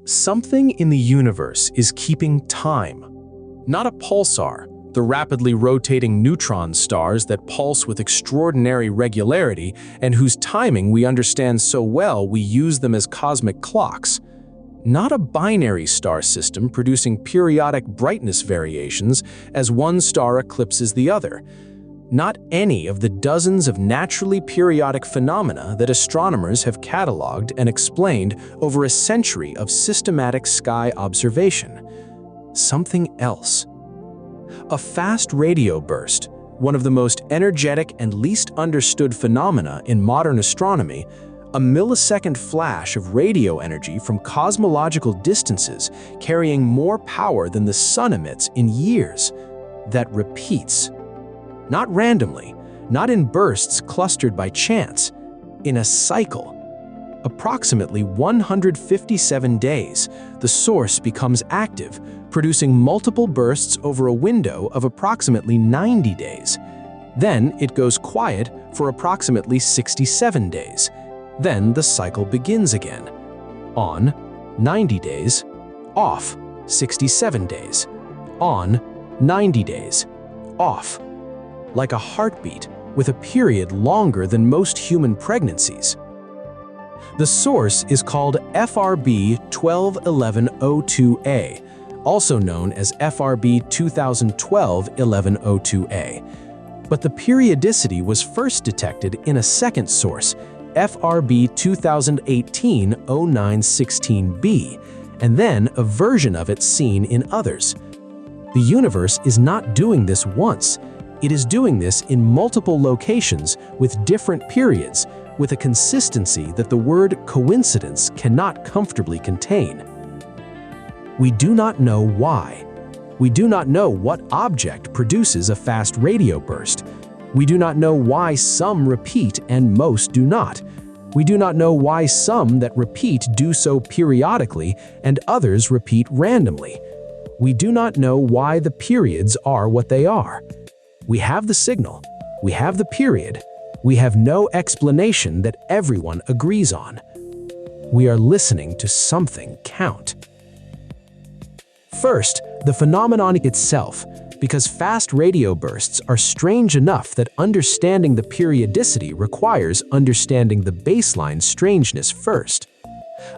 Something in the universe is keeping time. Not a pulsar, the rapidly rotating neutron stars that pulse with extraordinary regularity and whose timing we understand so well we use them as cosmic clocks. Not a binary star system producing periodic brightness variations as one star eclipses the other. Not any of the dozens of naturally periodic phenomena that astronomers have cataloged and explained over a century of systematic sky observation. Something else. A fast radio burst, one of the most energetic and least understood phenomena in modern astronomy, a millisecond flash of radio energy from cosmological distances carrying more power than the sun emits in years, that repeats. Not randomly, not in bursts clustered by chance, in a cycle. Approximately 157 days, the source becomes active, producing multiple bursts over a window of approximately 90 days. Then it goes quiet for approximately 67 days. Then the cycle begins again. On, 90 days. Off, 67 days. On, 90 days. Off. Like a heartbeat with a period longer than most human pregnancies. The source is called FRB 121102A, also known as FRB 2012-1102A. But the periodicity was first detected in a second source, FRB 2018-0916b, and then a version of it seen in others. The universe is not doing this once. It is doing this in multiple locations with different periods, with a consistency that the word coincidence cannot comfortably contain. We do not know why. We do not know what object produces a fast radio burst. We do not know why some repeat and most do not. We do not know why some that repeat do so periodically and others repeat randomly. We do not know why the periods are what they are. We have the signal, we have the period, we have no explanation that everyone agrees on. We are listening to something count. First, the phenomenon itself, because fast radio bursts are strange enough that understanding the periodicity requires understanding the baseline strangeness first.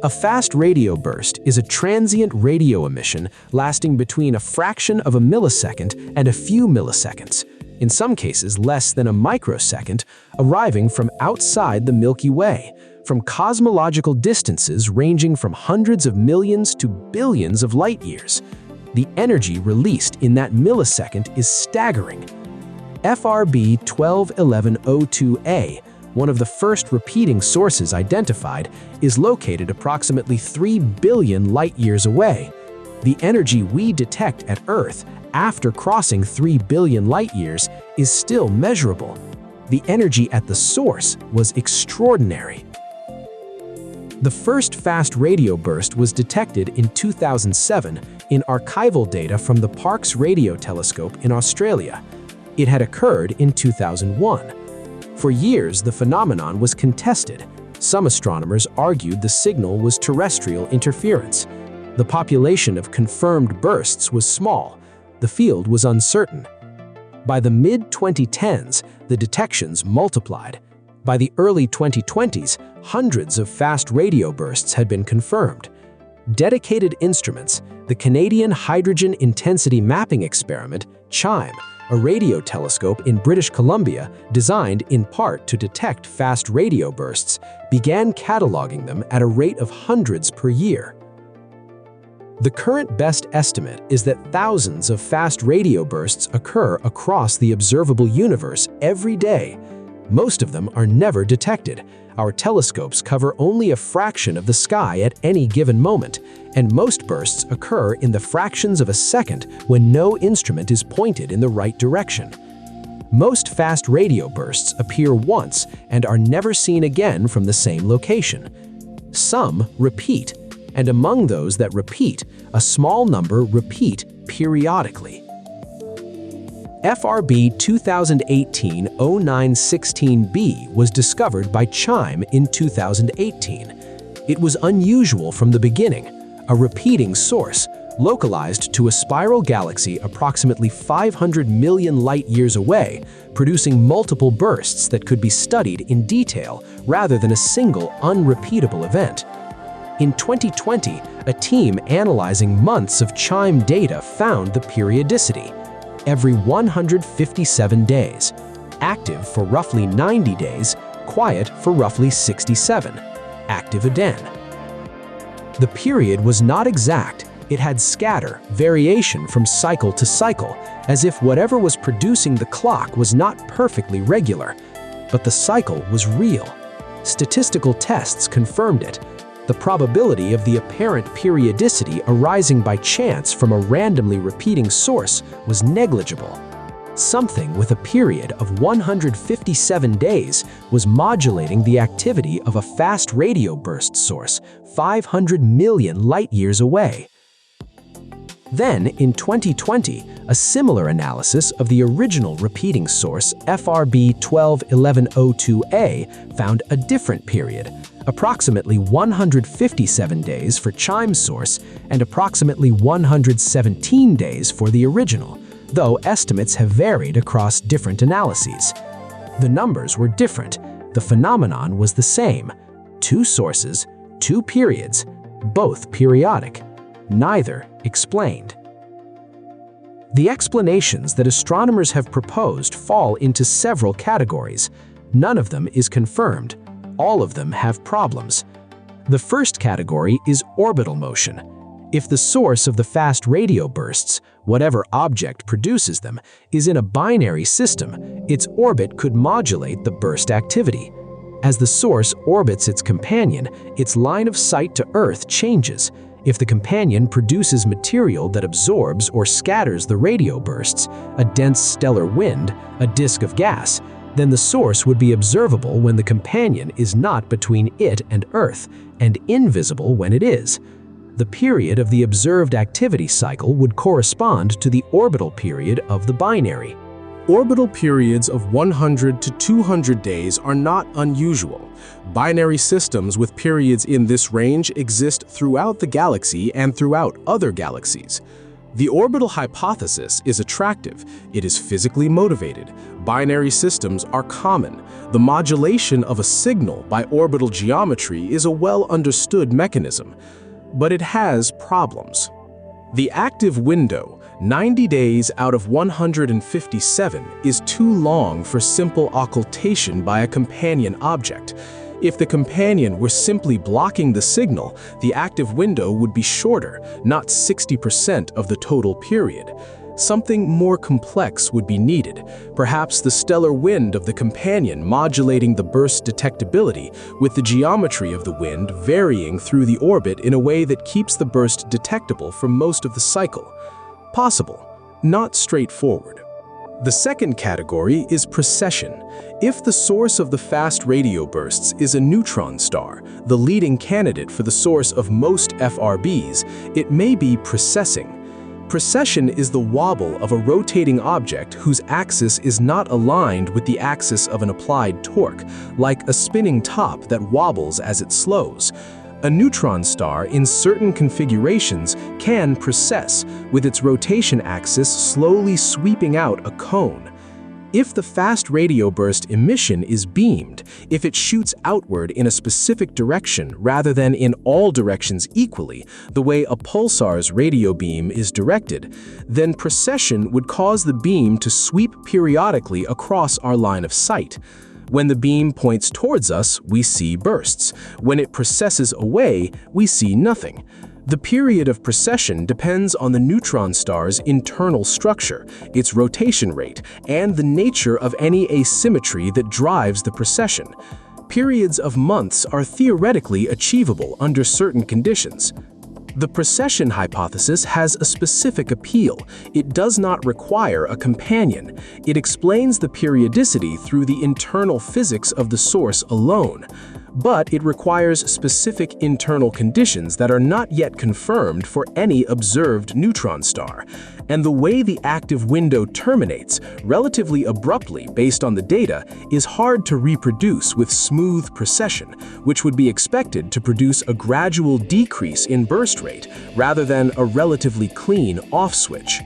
A fast radio burst is a transient radio emission lasting between a fraction of a millisecond and a few milliseconds, in some cases less than a microsecond, arriving from outside the Milky Way, from cosmological distances ranging from hundreds of millions to billions of light years. The energy released in that millisecond is staggering. FRB 121102A, one of the first repeating sources identified, is located approximately 3 billion light-years away. The energy we detect at Earth after crossing 3 billion light-years is still measurable. The energy at the source was extraordinary. The first fast radio burst was detected in 2007 in archival data from the Parkes Radio Telescope in Australia. It had occurred in 2001. For years, the phenomenon was contested. Some astronomers argued the signal was terrestrial interference. The population of confirmed bursts was small. The field was uncertain. By the mid-2010s, the detections multiplied. By the early 2020s, hundreds of fast radio bursts had been confirmed. Dedicated instruments, the Canadian Hydrogen Intensity Mapping Experiment, CHIME, a radio telescope in British Columbia designed in part to detect fast radio bursts, began cataloging them at a rate of hundreds per year. The current best estimate is that thousands of fast radio bursts occur across the observable universe every day. Most of them are never detected. Our telescopes cover only a fraction of the sky at any given moment, and most bursts occur in the fractions of a second when no instrument is pointed in the right direction. Most fast radio bursts appear once and are never seen again from the same location. Some repeat, and among those that repeat, a small number repeat periodically. FRB 2018-0916b was discovered by CHIME in 2018. It was unusual from the beginning, a repeating source, localized to a spiral galaxy approximately 500 million light-years away, producing multiple bursts that could be studied in detail rather than a single unrepeatable event. In 2020, a team analyzing months of CHIME data found the periodicity every 157 days, active for roughly 90 days, quiet for roughly 67, active again. The period was not exact. It had scatter, variation from cycle to cycle, as if whatever was producing the clock was not perfectly regular. But the cycle was real. Statistical tests confirmed it. The probability of the apparent periodicity arising by chance from a randomly repeating source was negligible. Something with a period of 157 days was modulating the activity of a fast radio burst source 500 million light-years away. Then, in 2020, a similar analysis of the original repeating source FRB 121102A found a different period, approximately 157 days for CHIME source and approximately 117 days for the original, though estimates have varied across different analyses. The numbers were different. The phenomenon was the same. 2 sources, 2 periods, both periodic. Neither explained. The explanations that astronomers have proposed fall into several categories. None of them is confirmed. All of them have problems. The first category is orbital motion. If the source of the fast radio bursts, whatever object produces them, is in a binary system, its orbit could modulate the burst activity. As the source orbits its companion, its line of sight to Earth changes. If the companion produces material that absorbs or scatters the radio bursts, a dense stellar wind, a disk of gas, then the source would be observable when the companion is not between it and Earth, and invisible when it is. The period of the observed activity cycle would correspond to the orbital period of the binary. Orbital periods of 100 to 200 days are not unusual. Binary systems with periods in this range exist throughout the galaxy and throughout other galaxies. The orbital hypothesis is attractive. It is physically motivated. Binary systems are common. The modulation of a signal by orbital geometry is a well-understood mechanism, but it has problems. The active window, 90 days out of 157, is too long for simple occultation by a companion object. If the companion were simply blocking the signal, the active window would be shorter, not 60% of the total period. Something more complex would be needed, perhaps the stellar wind of the companion modulating the burst detectability, with the geometry of the wind varying through the orbit in a way that keeps the burst detectable for most of the cycle. Possible, not straightforward. The second category is precession. If the source of the fast radio bursts is a neutron star, the leading candidate for the source of most FRBs, it may be precessing. Precession is the wobble of a rotating object whose axis is not aligned with the axis of an applied torque, like a spinning top that wobbles as it slows. A neutron star in certain configurations can precess, with its rotation axis slowly sweeping out a cone. If the fast radio burst emission is beamed, if it shoots outward in a specific direction rather than in all directions equally, the way a pulsar's radio beam is directed, then precession would cause the beam to sweep periodically across our line of sight. When the beam points towards us, we see bursts. When it precesses away, we see nothing. The period of precession depends on the neutron star's internal structure, its rotation rate, and the nature of any asymmetry that drives the precession. Periods of months are theoretically achievable under certain conditions. The precession hypothesis has a specific appeal. It does not require a companion. It explains the periodicity through the internal physics of the source alone. but it requires specific internal conditions that are not yet confirmed for any observed neutron star. And the way the active window terminates, relatively abruptly based on the data, is hard to reproduce with smooth precession, which would be expected to produce a gradual decrease in burst rate rather than a relatively clean off switch.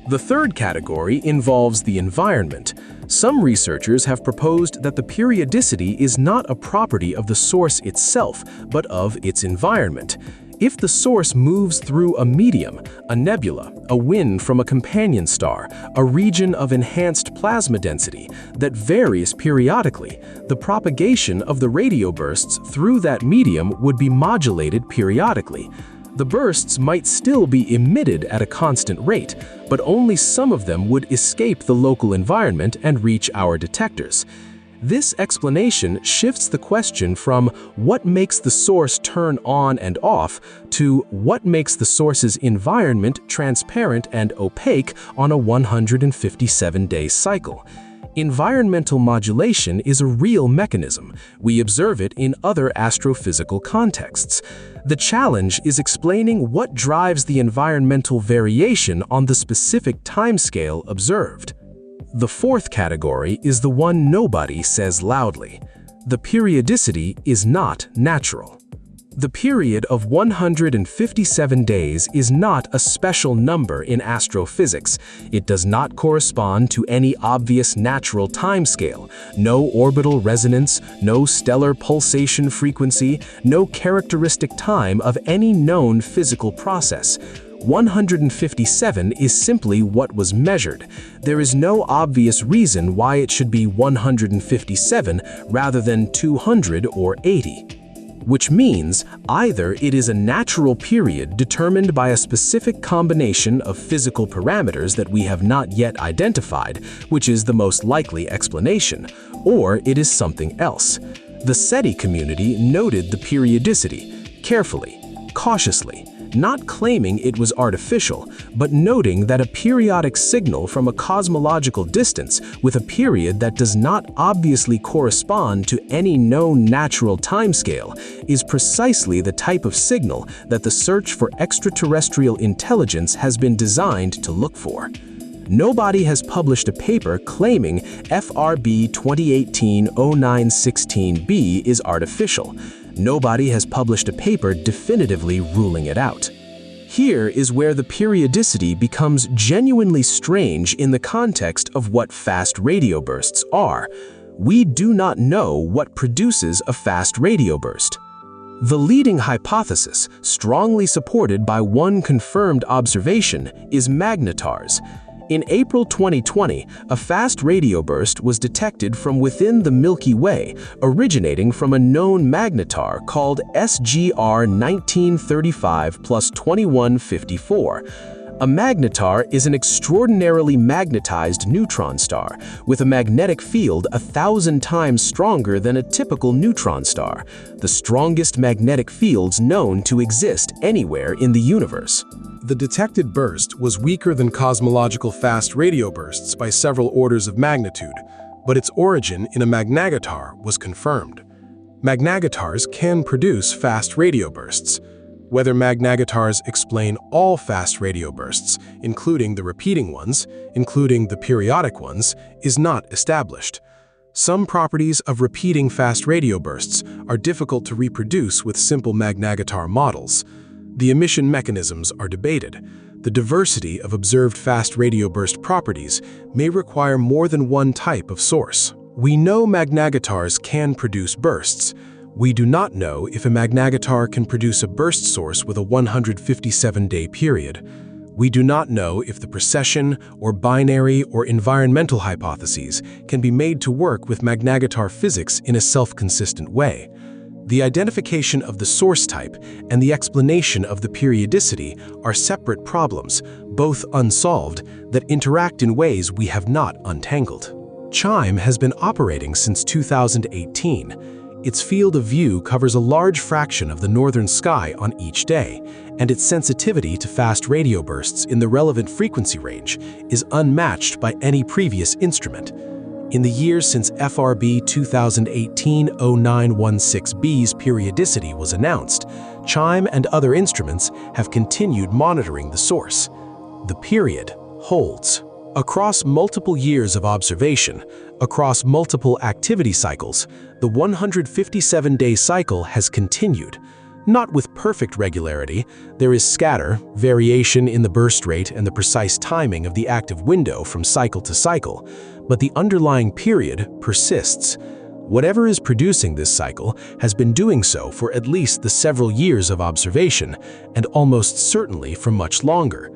The third category involves the environment. Some researchers have proposed that the periodicity is not a property of the source itself, but of its environment. If the source moves through a medium, a nebula, a wind from a companion star, a region of enhanced plasma density that varies periodically, the propagation of the radio bursts through that medium would be modulated periodically. The bursts might still be emitted at a constant rate, but only some of them would escape the local environment and reach our detectors. This explanation shifts the question from what makes the source turn on and off to what makes the source's environment transparent and opaque on a 157-day cycle. Environmental modulation is a real mechanism. We observe it in other astrophysical contexts. The challenge is explaining what drives the environmental variation on the specific timescale observed. The fourth category is the one nobody says loudly. The periodicity is not natural. The period of 157 days is not a special number in astrophysics. It does not correspond to any obvious natural timescale. No orbital resonance, no stellar pulsation frequency, no characteristic time of any known physical process. 157 is simply what was measured. There is no obvious reason why it should be 157 rather than 200 or 80. Which means either it is a natural period determined by a specific combination of physical parameters that we have not yet identified, which is the most likely explanation, or it is something else. The SETI community noted the periodicity carefully, cautiously, not claiming it was artificial, but noting that a periodic signal from a cosmological distance with a period that does not obviously correspond to any known natural timescale is precisely the type of signal that the search for extraterrestrial intelligence has been designed to look for. Nobody has published a paper claiming FRB 2018-0916b is artificial. Nobody has published a paper definitively ruling it out. Here is where the periodicity becomes genuinely strange in the context of what fast radio bursts are. We do not know what produces a fast radio burst. The leading hypothesis, strongly supported by one confirmed observation, is magnetars. In April 2020, a fast radio burst was detected from within the Milky Way, originating from a known magnetar called SGR 1935 plus 2154. A magnetar is an extraordinarily magnetized neutron star with a magnetic field 1,000 times stronger than a typical neutron star, the strongest magnetic fields known to exist anywhere in the universe. The detected burst was weaker than cosmological fast radio bursts by several orders of magnitude, but its origin in a magnetar was confirmed. Magnetars can produce fast radio bursts. Whether magnetars explain all fast radio bursts, including the repeating ones, including the periodic ones, is not established. Some properties of repeating fast radio bursts are difficult to reproduce with simple magnetar models. The emission mechanisms are debated. The diversity of observed fast radio burst properties may require more than one type of source. We know magnetars can produce bursts. We do not know if a magnetar can produce a burst source with a 157-day period. We do not know if the precession or binary or environmental hypotheses can be made to work with magnetar physics in a self-consistent way. The identification of the source type and the explanation of the periodicity are separate problems, both unsolved, that interact in ways we have not untangled. CHIME has been operating since 2018. Its field of view covers a large fraction of the northern sky on each day, and its sensitivity to fast radio bursts in the relevant frequency range is unmatched by any previous instrument. In the years since FRB 2018-0916b's periodicity was announced, CHIME and other instruments have continued monitoring the source. The period holds. Across multiple years of observation, across multiple activity cycles, the 157-day cycle has continued. Not with perfect regularity, there is scatter, variation in the burst rate and the precise timing of the active window from cycle to cycle, but the underlying period persists. Whatever is producing this cycle has been doing so for at least the several years of observation, and almost certainly for much longer.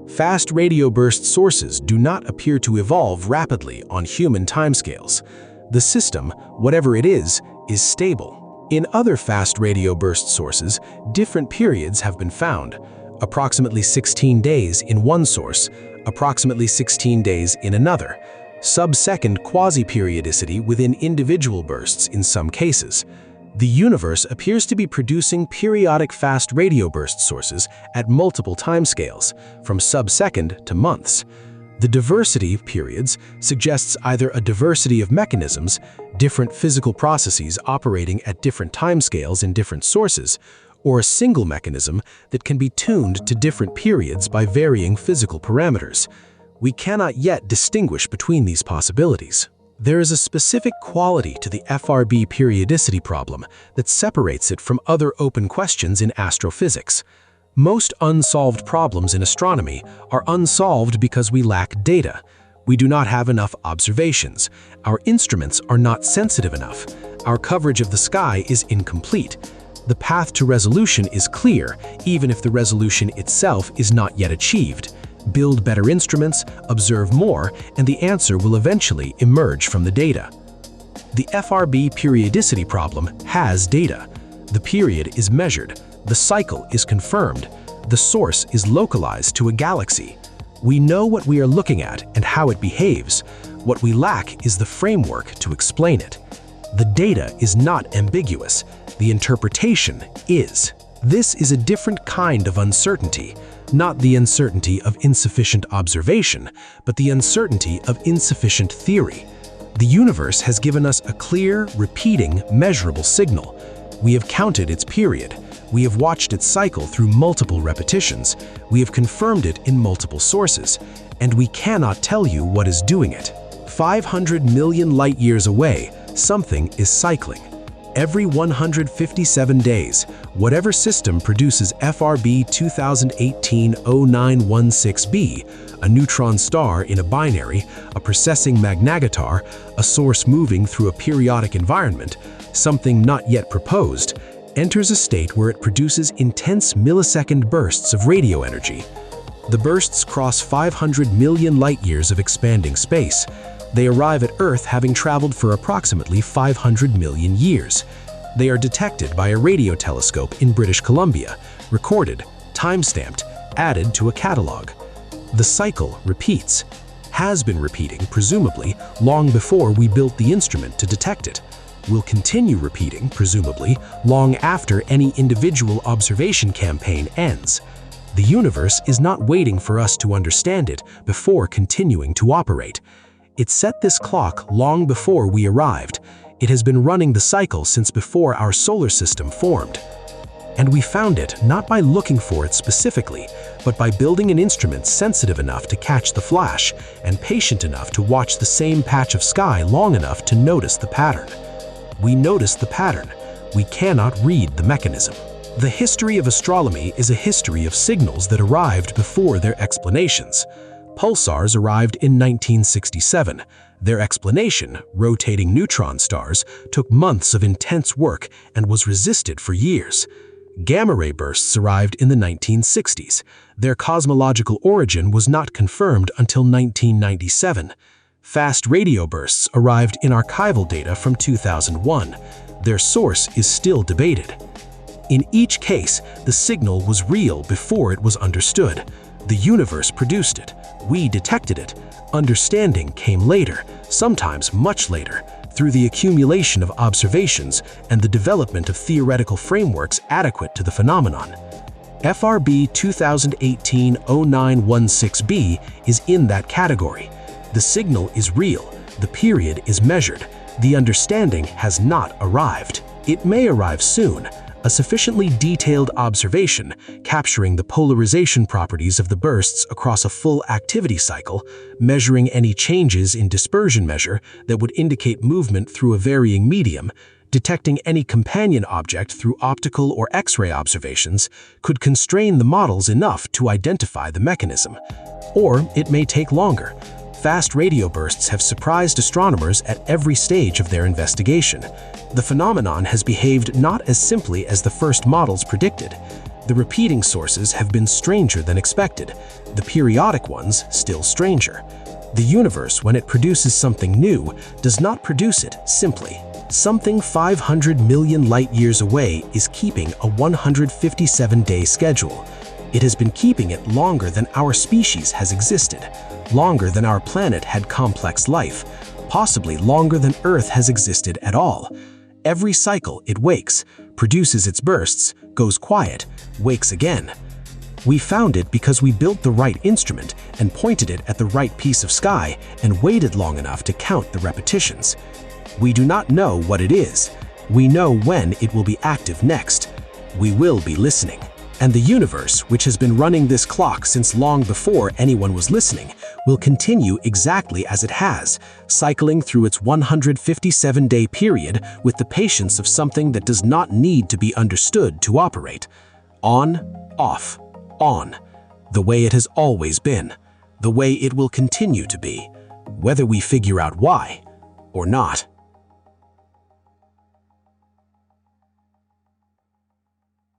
Fast radio burst sources do not appear to evolve rapidly on human timescales. The system, whatever it is stable. In other fast radio burst sources, different periods have been found. Approximately 16 days in one source, approximately 16 days in another. Sub-second quasi-periodicity within individual bursts in some cases. The universe appears to be producing periodic fast radio burst sources at multiple timescales, from sub-second to months. The diversity of periods suggests either a diversity of mechanisms, different physical processes operating at different timescales in different sources, or a single mechanism that can be tuned to different periods by varying physical parameters. We cannot yet distinguish between these possibilities. There is a specific quality to the FRB periodicity problem that separates it from other open questions in astrophysics. Most unsolved problems in astronomy are unsolved because we lack data. We do not have enough observations. Our instruments are not sensitive enough. Our coverage of the sky is incomplete. The path to resolution is clear, even if the resolution itself is not yet achieved. Build better instruments, observe more, and the answer will eventually emerge from the data. The FRB periodicity problem has data. The period is measured. The cycle is confirmed. The source is localized to a galaxy. We know what we are looking at and how it behaves. What we lack is the framework to explain it. The data is not ambiguous. The interpretation is. This is a different kind of uncertainty, not the uncertainty of insufficient observation, but the uncertainty of insufficient theory. The universe has given us a clear, repeating, measurable signal. We have counted its period. We have watched its cycle through multiple repetitions. We have confirmed it in multiple sources, and we cannot tell you what is doing it. 500 million light-years away, something is cycling. Every 157 days, whatever system produces FRB 2018-0916b, a neutron star in a binary, a precessing magnetoar, a source moving through a periodic environment, something not yet proposed, enters a state where it produces intense millisecond bursts of radio energy. The bursts cross 500 million light-years of expanding space. They arrive at Earth having traveled for approximately 500 million years. They are detected by a radio telescope in British Columbia, recorded, time-stamped, added to a catalog. The cycle repeats, has been repeating, presumably, long before we built the instrument to detect it. Will continue repeating, presumably, long after any individual observation campaign ends. The universe is not waiting for us to understand it before continuing to operate. It set this clock long before we arrived. It has been running the cycle since before our solar system formed. And we found it not by looking for it specifically, but by building an instrument sensitive enough to catch the flash and patient enough to watch the same patch of sky long enough to notice the pattern. We notice the pattern. We cannot read the mechanism. The history of astronomy is a history of signals that arrived before their explanations. Pulsars arrived in 1967. Their explanation, rotating neutron stars, took months of intense work and was resisted for years. Gamma ray bursts arrived in the 1960s. Their cosmological origin was not confirmed until 1997. Fast radio bursts arrived in archival data from 2001. Their source is still debated. In each case, the signal was real before it was understood. The universe produced it. We detected it. Understanding came later, sometimes much later, through the accumulation of observations and the development of theoretical frameworks adequate to the phenomenon. FRB 2018-0916b is in that category. The signal is real. The period is measured. The understanding has not arrived. It may arrive soon. A sufficiently detailed observation, capturing the polarization properties of the bursts across a full activity cycle, measuring any changes in dispersion measure that would indicate movement through a varying medium, detecting any companion object through optical or X-ray observations, could constrain the models enough to identify the mechanism. Or it may take longer. Fast radio bursts have surprised astronomers at every stage of their investigation. The phenomenon has behaved not as simply as the first models predicted. The repeating sources have been stranger than expected, the periodic ones still stranger. The universe, when it produces something new, does not produce it simply. Something 500 million light-years away is keeping a 157-day schedule. It has been keeping it longer than our species has existed, longer than our planet had complex life, possibly longer than Earth has existed at all. Every cycle it wakes, produces its bursts, goes quiet, wakes again. We found it because we built the right instrument and pointed it at the right piece of sky and waited long enough to count the repetitions. We do not know what it is. We know when it will be active next. We will be listening. And the universe, which has been running this clock since long before anyone was listening, will continue exactly as it has, cycling through its 157-day period with the patience of something that does not need to be understood to operate. On, off, on. The way it has always been. The way it will continue to be, whether we figure out why or not.